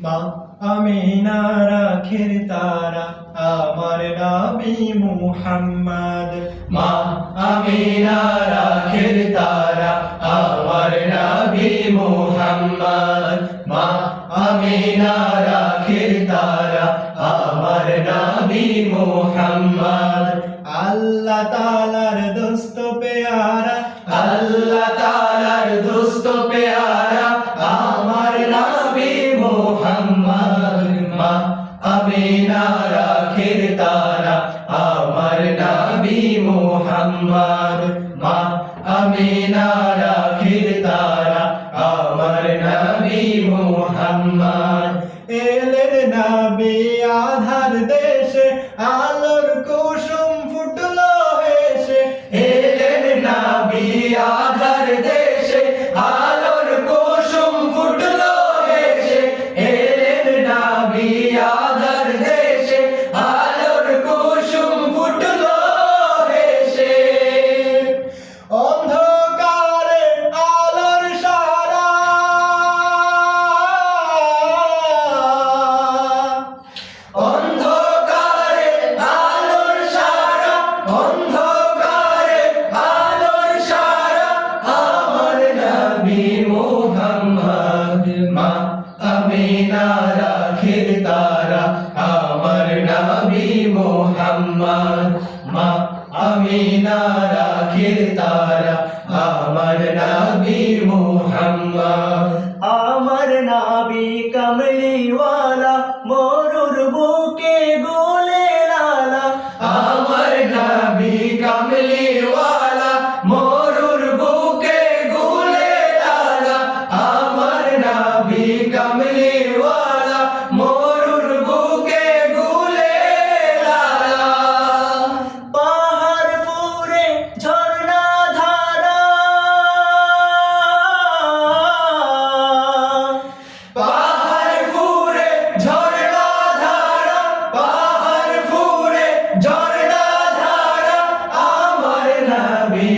মা আমিনার আখের তারা আমার নবী মুহাম্মদ। মা আমিনার আখের তারা আমার নবী মুহাম্মদ। মা আমিনার আখের তারা আমার নবী মুহাম্মদ। আল্লাহ তাআলার দোস্ত পেয়ারা, আল্লাহ তাআলার দোস্ত পেয়ারা আমার নবী মুহাম্মদ। মা আমিনার আখের তারা আমার নবী মুহাম্মদ। মা আমিনার আখের তারা আমার নবী মুহাম্মদ। এলেন নবী আধার দেশে, আলোর কুসুম ফুটলো হেসে। এলেন নবী আধার দেশে, আলোর কুসুম ফুটলো হেসে। এলেন নবী আধার দেশে, আলোর কুসুম ফুটলো হেসে। অন্ধকারে আলোর সারা, অন্ধকারে আলোর সারা, অন্ধকারে আলোর সারা আমার নবী মুহাম্মদ। মা আমিনার আখের তারা আমার নবী মুহাম্মদ। মা আমিনার আখের তারা আমার নবী মুহাম্মদ। আমার নবী কমলিওয়ালা, মরুর বুকে গোলে লালা। আমার নবী কমলিওয়ালা, মরুর বুকে গোলে লালা। আমার নবী কমলিওয়ালা, মরুর বুকে গোলে লালা। পাহাড় ফুরে ঝর্ণা ধারা, পাহাড় ফুরে ঝর্ণা ধারা, পাহাড় ফুরে ঝর্ণা ধারা আমার নবী